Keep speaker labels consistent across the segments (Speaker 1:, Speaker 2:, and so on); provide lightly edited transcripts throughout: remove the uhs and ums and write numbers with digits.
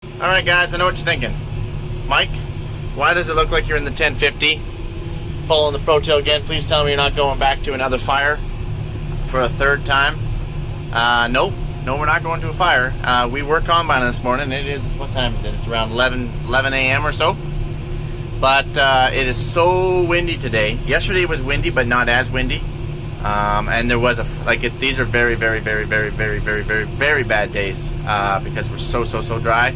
Speaker 1: Alright guys, I know what you're thinking. Mike, why does it look like you're in the 1050? Pulling the Pro Tail again. Please tell me you're not going back to another fire for a third time. Nope. No, we're not going to a fire. We were combining this morning. It is, what time is it? It's around 11 a.m. or so. But it is so windy today. Yesterday was windy, but not as windy. And there was these are very, very, very, very, very, very, very, very bad days because we're so dry.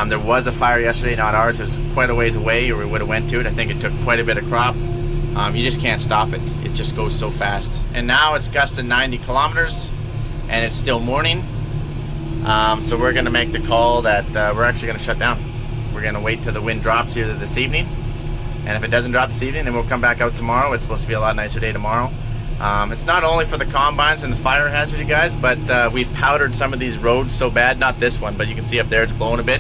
Speaker 1: There was a fire yesterday, not ours. It was quite a ways away, or we would have went to it. I think it took quite a bit of crop. You just can't stop it. It just goes so fast. And now it's gusting 90 kilometers, and it's still morning. So we're going to make the call that we're actually going to shut down. We're going to wait till the wind drops here this evening. And if it doesn't drop this evening, then we'll come back out tomorrow. It's supposed to be a lot nicer day tomorrow. It's not only for the combines and the fire hazard, you guys, but we've powdered some of these roads so bad. Not this one, but you can see up there it's blowing a bit.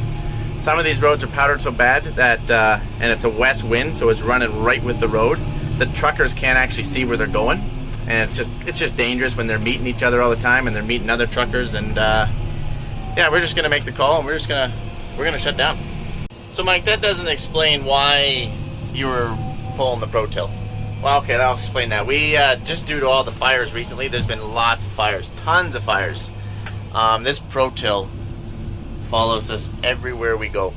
Speaker 1: Some of these roads are powdered so bad that, and it's a west wind, so it's running right with the road. The truckers can't actually see where they're going, and it's just dangerous when they're meeting each other all the time, and they're meeting other truckers. And yeah, we're just gonna make the call, and we're gonna shut down. So Mike, that doesn't explain why you were pulling the Pro Tail. Well, okay, I'll explain that. We just due to all the fires recently, there's been lots of fires, tons of fires. This Pro Tail follows us everywhere we go.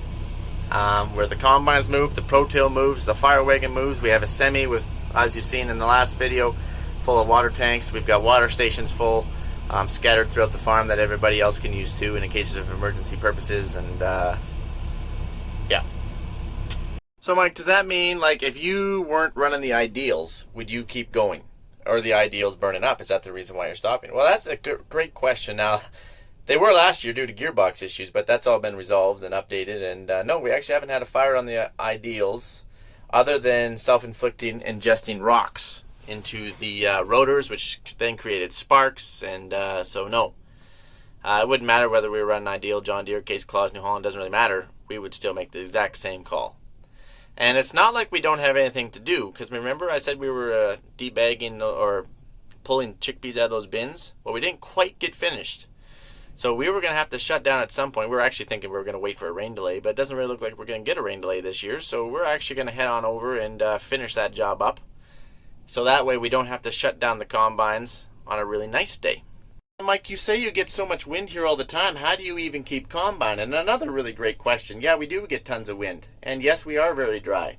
Speaker 1: Where the combines move, the Pro Tail moves, the fire wagon moves. We have a semi with, as you've seen in the last video, full of water tanks. We've got water stations full, scattered throughout the farm that everybody else can use too in cases of emergency purposes. And yeah. So Mike, does that mean, like, if you weren't running the ideals, would you keep going? Or the ideals burning up? Is that the reason why you're stopping? Well, that's a great question. Now, they were last year due to gearbox issues, but that's all been resolved and updated. And no, we actually haven't had a fire on the ideals other than self-inflicting ingesting rocks into the rotors, which then created sparks. And so no, it wouldn't matter whether we were running ideal, John Deere, Case Claus, New Holland, doesn't really matter. We would still make the exact same call. And it's not like we don't have anything to do, because remember I said we were debagging or pulling chickpeas out of those bins? Well, we didn't quite get finished. So we were going to have to shut down at some point. We were actually thinking we were going to wait for a rain delay, but it doesn't really look like we're going to get a rain delay this year. So we're actually going to head on over and finish that job up. So that way we don't have to shut down the combines on a really nice day. Mike, you say you get so much wind here all the time. How do you even keep combining? And another really great question. Yeah, we do get tons of wind. And yes, we are very dry.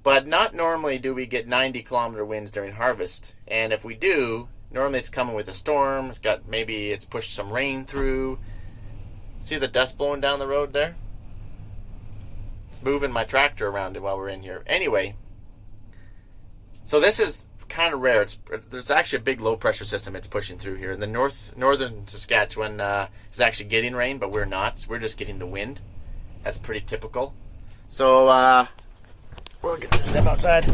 Speaker 1: But not normally do we get 90-kilometer winds during harvest. And if we do, normally it's coming with a storm. Maybe it's pushed some rain through. See the dust blowing down the road there? It's moving my tractor around while we're in here. Anyway, so this is kind of rare. There's actually a big low pressure system it's pushing through here. The northern Saskatchewan is actually getting rain, but we're not. We're just getting the wind. That's pretty typical. So we're going to step outside.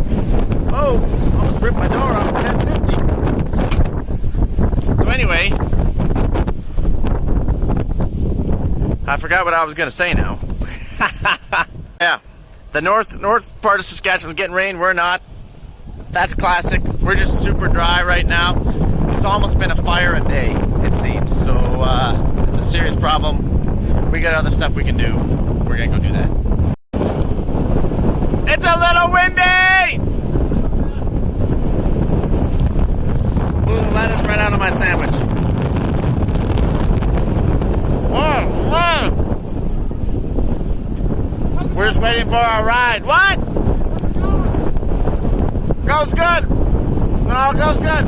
Speaker 1: Oh, almost ripped my door off at 10:50. So anyway, I forgot what I was going to say now. Yeah, the north part of Saskatchewan is getting rain. We're not. That's classic. We're just super dry right now. It's almost been a fire a day, it seems. So it's a serious problem. We got other stuff we can do. We're going to go do that. It's a little windy! Blew the lettuce right out of my sandwich. Whoa, whoa! We're just waiting for our ride. What? Goes good. No, goes good.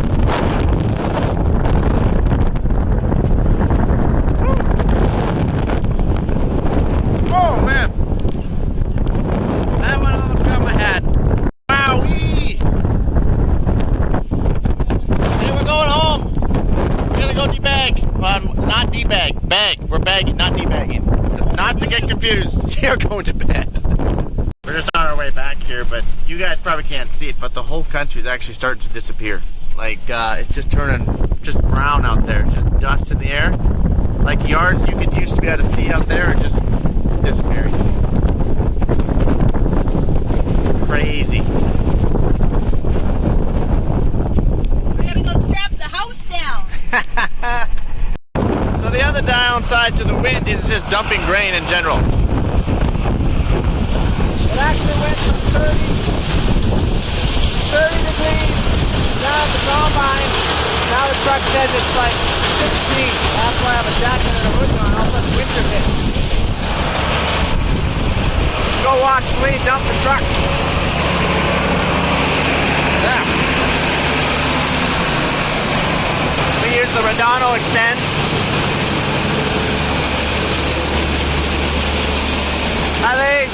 Speaker 1: Woo. Oh man, that one almost got my hat. Wowee! Hey, we're going home. We're gonna go debag. Not debag. Bag. We're bagging, not debagging. Not to get confused. You're going to bed. We're just on our way back here, but you guys probably can't see it, but the whole country is actually starting to disappear. Like, it's just turning just brown out there, just dust in the air. Like yards you could used to be able to see out there are just disappearing. Crazy.
Speaker 2: We gotta go strap the house down.
Speaker 1: So the other downside downside to the wind is just dumping grain in general. It actually went from 30 degrees down at the combine. Now the truck says it's like 16. That's why I have a jacket and a hood on. All of a sudden winter hit. Let's go watch Lee dump the truck. Yeah. Here's the Redondo extends. Hi Lee.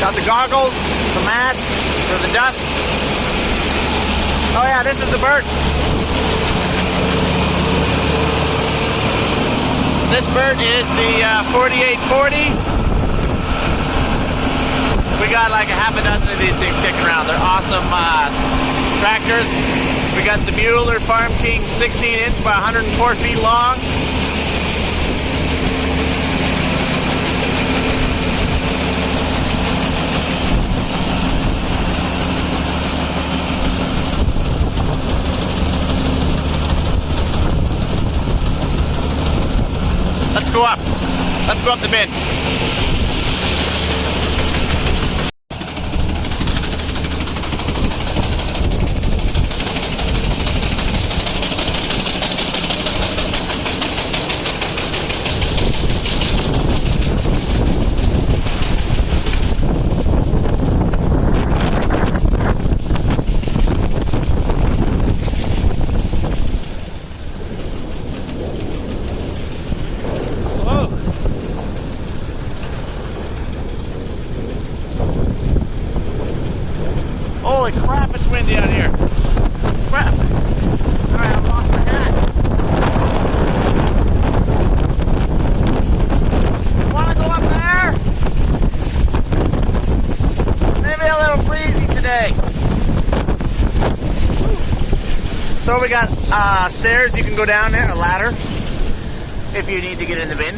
Speaker 1: Got the goggles, the mask for the dust. Oh yeah, this is the bird. This bird is the 4840. We got like a half a dozen of these things kicking around. They're awesome tractors. We got the Mueller Farm King 16 inch by 104 feet long. Let's go up. Let's go up the bin. Holy crap, it's windy out here. Crap. Alright, I lost my hat. Wanna go up there? Maybe a little breezy today. So we got stairs you can go down there, a ladder, if you need to get in the bin.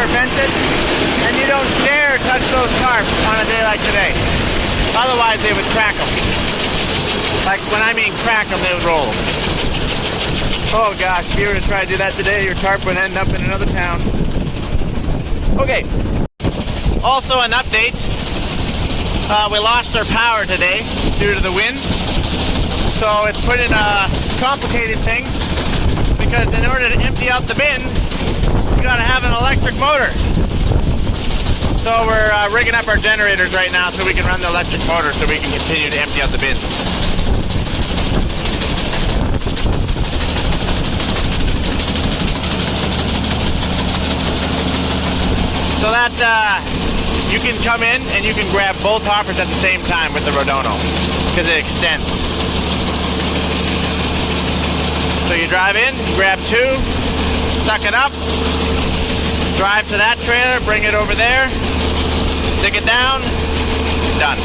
Speaker 1: Vented, and you don't dare touch those tarps on a day like today. Otherwise they would crack them. Like when I mean crack them, they would roll. Oh gosh, if you were to try to do that today, your tarp would end up in another town. Okay. Also an update. We lost our power today due to the wind. So it's it's complicated things, because in order to empty out the bin, gotta have an electric motor. So we're rigging up our generators right now so we can run the electric motor so we can continue to empty out the bins. So that you can come in and you can grab both hoppers at the same time with the Redondo because it extends. So you drive in, grab two, suck it up, drive to that trailer, bring it over there, stick it down, done.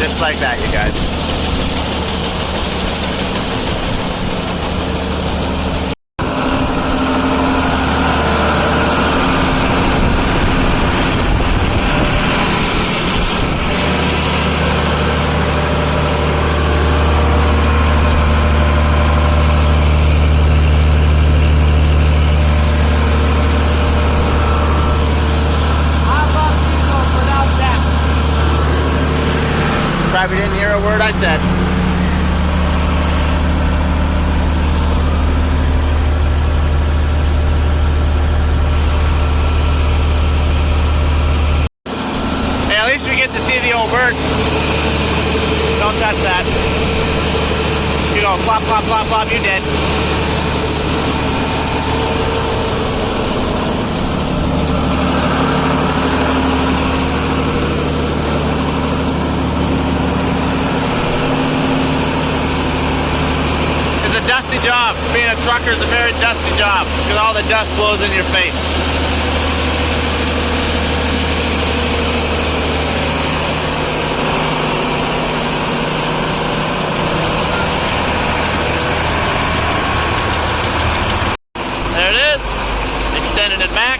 Speaker 1: Just like that, you guys. Probably didn't hear a word I said. Hey, at least we get to see the old bird. Don't touch that. You go plop, plop, plop, plop, you dead. Dusty job. Being a trucker is a very dusty job because all the dust blows in your face. There it is. Extending it back.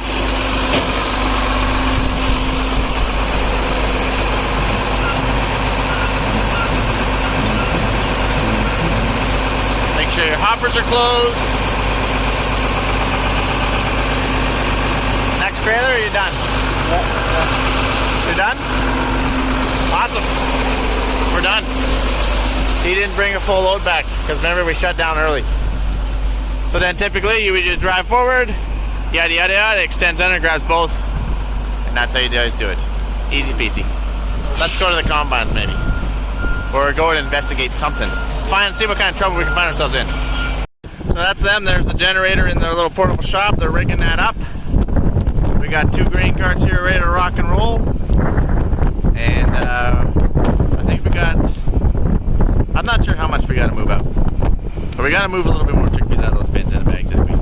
Speaker 1: bumpers are closed. Next trailer, are you done? Yeah. You're done? Awesome. We're done. He didn't bring a full load back because remember we shut down early. So then typically you would just drive forward, yada yada yada, extends under, grabs both, and that's how you guys do it. Easy peasy. Let's go to the combines maybe. Or go and investigate something. See what kind of trouble we can find ourselves in. So that's them. There's the generator in their little portable shop. They're rigging that up. We got 2 grain carts here ready to rock and roll. And I think we got, I'm not sure how much we got to move out. But we got to move a little bit more chickpeas out of those bins and the bags anyway.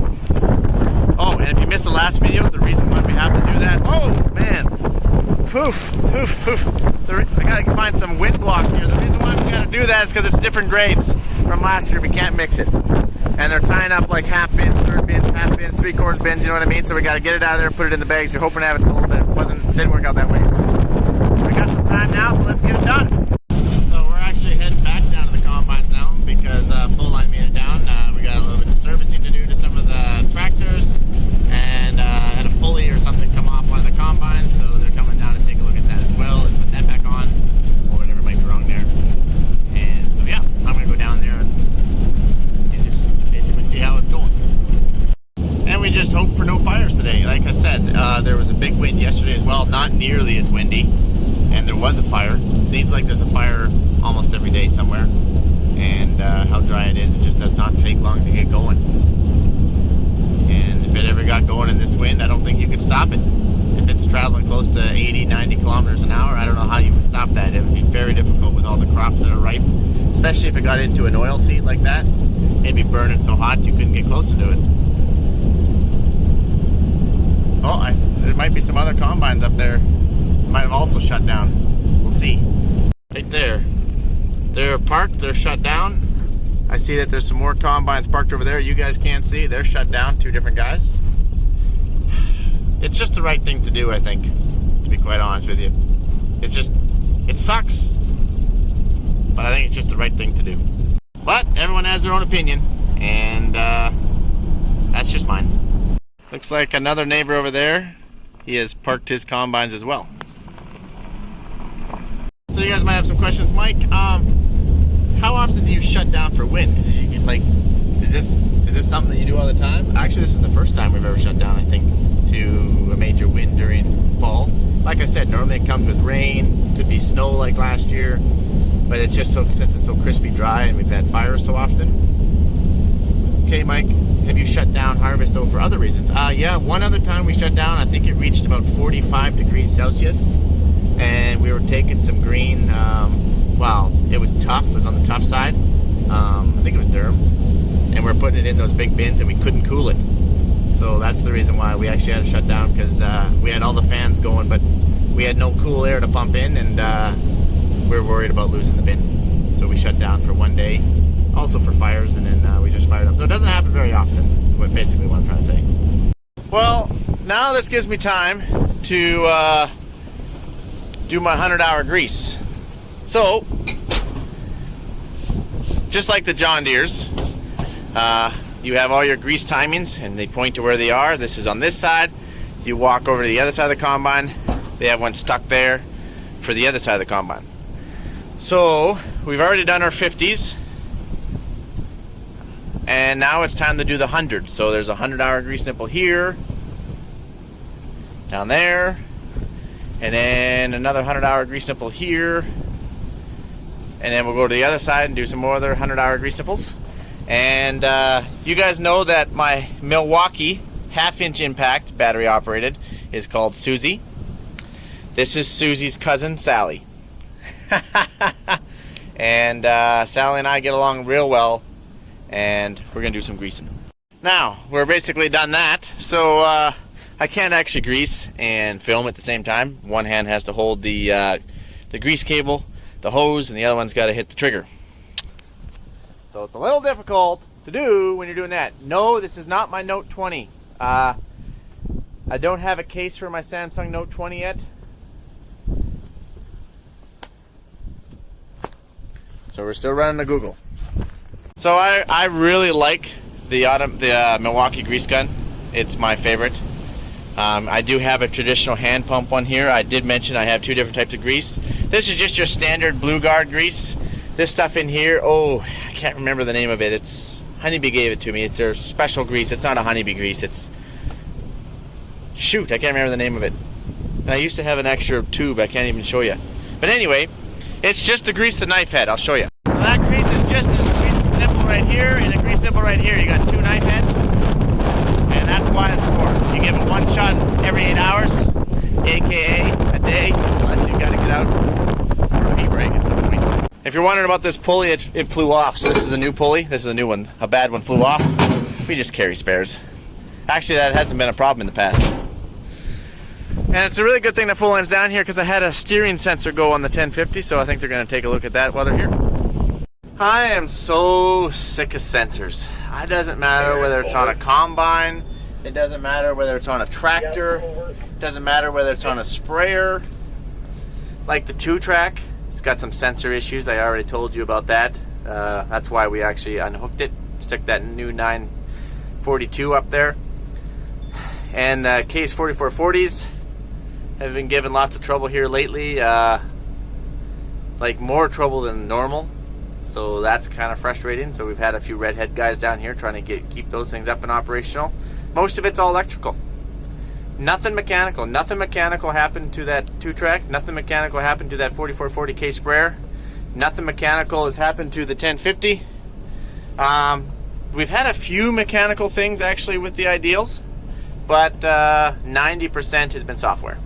Speaker 1: Oh, and if you missed the last video, the reason why we have to do that, oh man, poof, poof, poof. I gotta find some wind block here. The reason why we gotta do that is because it's different grades from last year. We can't mix it. And they're tying up like half bins, third bins, half bins, 3/4 bins, you know what I mean? So we gotta get it out of there, put it in the bags. We're hoping to have it sold, but didn't work out that way. So we got some time now, so let's get it done. So we're actually heading back down to the combines now because full line made it down. We got a little bit of servicing to do to some of the tractors, and had a pulley or something come off one of the combines, so they're coming down to take a look at that as well and put that back on, or whatever might be wrong there. And so yeah, I'm gonna go down there and just basically see how it's going. And we just hope for no fires today. Like I said, there was a big wind yesterday as well, not nearly as windy, and there was a fire. Seems like there's a fire almost every day somewhere, and how dry it is, it just does not take long to get going. And if it ever got going in this wind, I don't think you could stop it. If it's traveling close to 80, 90 kilometers an hour, I don't know how you would stop that. It would be very difficult with all the crops that are ripe, especially if it got into an oil seed like that. It'd be burning so hot you couldn't get closer to it. Oh, there might be some other combines up there. Might have also shut down. We'll see. Right there. They're parked, they're shut down. I see that there's some more combines parked over there. You guys can't see. They're shut down, 2 different guys. It's just the right thing to do, I think, to be quite honest with you. It's just, it sucks, but I think it's just the right thing to do. But everyone has their own opinion, and that's just mine. Looks like another neighbor over there, he has parked his combines as well. So you guys might have some questions. Mike, how often do you shut down for wind? Because you get like, is this something that you do all the time? Actually, this is the first time we've ever shut down, I think, to a major wind during fall. Like I said, normally it comes with rain, could be snow like last year, but it's just so, since it's so crispy dry and we've had fires so often. Okay, Mike, have you shut down harvest though for other reasons? Yeah, one other time we shut down, I think it reached about 45 degrees Celsius, and we were taking some green, well, it was tough, it was on the tough side. I think it was durum, and we were putting it in those big bins and we couldn't cool it. So that's the reason why we actually had to shut down, because we had all the fans going, but we had no cool air to pump in, and we were worried about losing the bin. So we shut down for 1 day, also for fires, and then we just fired up. So it doesn't happen very often, is basically what I'm trying to say. Well, now this gives me time to do my 100-hour grease. So, just like the John Deeres, you have all your grease timings and they point to where they are. This is on this side. You walk over to the other side of the combine, they have one stuck there for the other side of the combine. So we've already done our 50s, and now it's time to do the 100. So there's a 100-hour grease nipple here, down there, and then another 100-hour grease nipple here, and then we'll go to the other side and do some more other 100-hour grease nipples. And you guys know that my Milwaukee half-inch impact battery operated is called Susie. This is Susie's cousin Sally. And Sally and I get along real well, and we're gonna do some greasing. Now we're basically done that, so I can't actually grease and film at the same time. One hand has to hold the grease cable, the hose, and the other one's got to hit the trigger. So it's a little difficult to do when you're doing that. No, this is not my Note 20. I don't have a case for my Samsung Note 20 yet. So we're still running the Google. So I really like the Milwaukee grease gun. It's my favorite. I do have a traditional hand pump one here. I did mention I have two different types of grease. This is just your standard Blue Guard grease. This stuff in here, oh, I can't remember the name of it. It's Honeybee gave it to me. It's their special grease. It's not a Honeybee grease. It's, shoot, I can't remember the name of it. And I used to have an extra tube. I can't even show you. But anyway, it's just to grease the knife head. I'll show you. So that grease is just a grease nipple right here and a grease nipple right here. You got two knife heads, and that's why it's for. You give it one shot every 8 hours, aka a day, unless you got to get out for a pee break at some point. If you're wondering about this pulley, it flew off. So this is a new pulley. This is a new one. A bad one flew off. We just carry spares. Actually, that hasn't been a problem in the past. And it's a really good thing that full end's down here because I had a steering sensor go on the 1050, so I think they're going to take a look at that while they're here. I am so sick of sensors. It doesn't matter whether it's on a combine, it doesn't matter whether it's on a tractor, it doesn't matter whether it's on a sprayer. Like the 2-track, it's got some sensor issues. I already told you about that. That's why we actually unhooked it, stuck that new 942 up there. And the Case 4440s have been given lots of trouble here lately, like more trouble than normal. So that's kind of frustrating. So we've had a few redhead guys down here trying to keep those things up and operational. Most of it's all electrical. Nothing mechanical. Nothing mechanical happened to that 2-track. Nothing mechanical happened to that 4440K sprayer. Nothing mechanical has happened to the 1050. We've had a few mechanical things actually with the Ideals, but 90% has been software.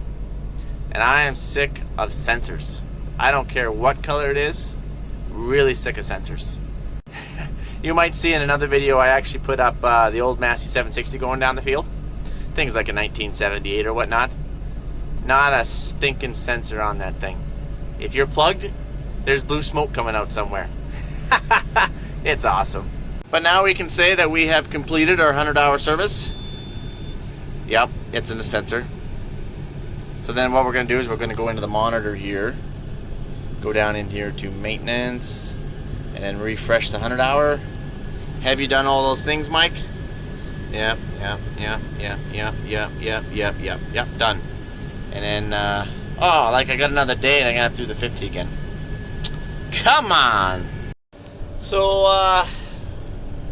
Speaker 1: And I am sick of sensors. I don't care what color it is. Really sick of sensors. You might see in another video I actually put up the old Massey 760 going down the field. Things like a 1978 or whatnot. Not a stinking sensor on that thing. If you're plugged, there's blue smoke coming out somewhere. It's awesome. But now we can say that we have completed our 100-hour service. Yep, it's in a sensor. So then what we're going to do is we're going to go into the monitor here. Go down in here to maintenance. And then refresh the 100-hour. Have you done all those things, Mike? Yep, done. And then, oh, like I got another day and I gotta have to do the 50 again. Come on! So, I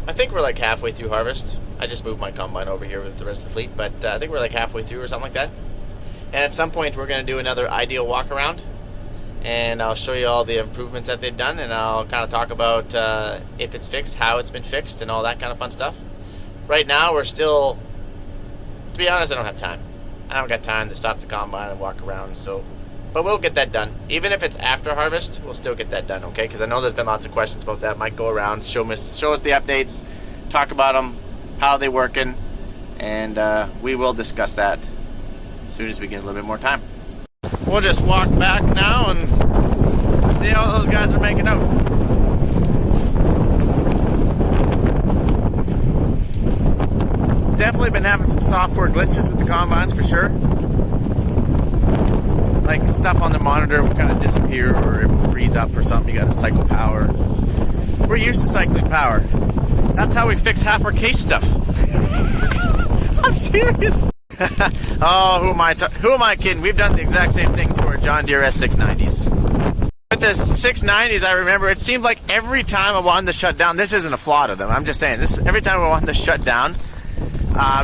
Speaker 1: think we're like halfway through harvest. I just moved my combine over here with the rest of the fleet, but I think we're like halfway through or something like that. And at some point we're gonna do another Ideal walk around. And I'll show you all the improvements that they've done, and I'll kind of talk about if it's fixed, how it's been fixed, and all that kind of fun stuff. Right now, we're still, to be honest, I don't have time. I don't got time to stop the combine and walk around, so, but we'll get that done. Even if it's after harvest, we'll still get that done, okay? Because I know there's been lots of questions about that. Might go around, show us the updates, talk about them, how they're working, and we will discuss that as soon as we get a little bit more time. We'll just walk back now and see how those guys are making out. Definitely been having some software glitches with the combines for sure. Like stuff on the monitor will kind of disappear or it will freeze up or something. You got to cycle power. We're used to cycling power. That's how we fix half our case stuff. I'm serious. Oh, who am I kidding? We've done the exact same thing to our John Deere S690s. With the 690s, I remember it seemed like every time I wanted to shut down, this isn't a flaw to them, I'm just saying, every time I wanted to shut down,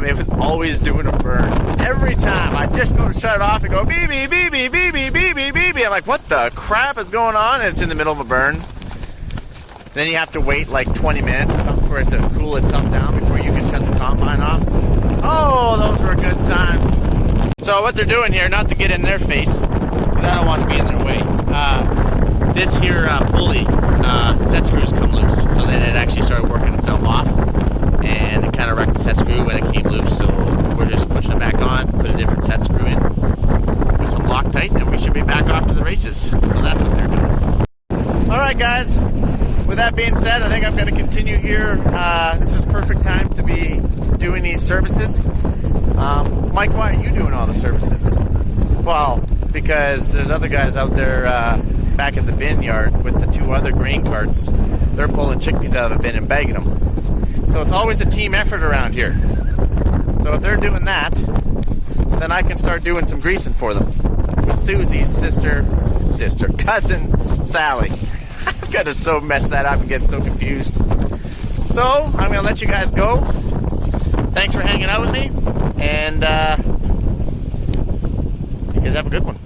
Speaker 1: it was always doing a burn. Every time I just go to shut it off and go beep beep beep beep beep beep beep beep beep beep. I'm like, what the crap is going on? And it's in the middle of a burn. Then you have to wait like 20 minutes or something for it to cool itself down before you can shut the combine off. Oh, those were good times. So what they're doing here, not to get in their face, because I don't want to be in their way, this here pulley, set screws come loose. So then it actually started working itself off, and it kind of wrecked the set screw when it came loose. So we're just pushing it back on, put a different set screw in, with some Loctite, and we should be back off to the races. So that's what they're doing. All right, guys. With that being said, I think I'm going to continue here. This is perfect time to be doing these services. Mike, why are you doing all the services? Well, because there's other guys out there back at the bin yard with the 2 other grain carts. They're pulling chickpeas out of the bin and bagging them. So it's always a team effort around here. So if they're doing that, then I can start doing some greasing for them with Susie's cousin Sally. I'm gonna so mess that up and get so confused. So I'm gonna let you guys go. Thanks for hanging out with me, and you guys have a good one.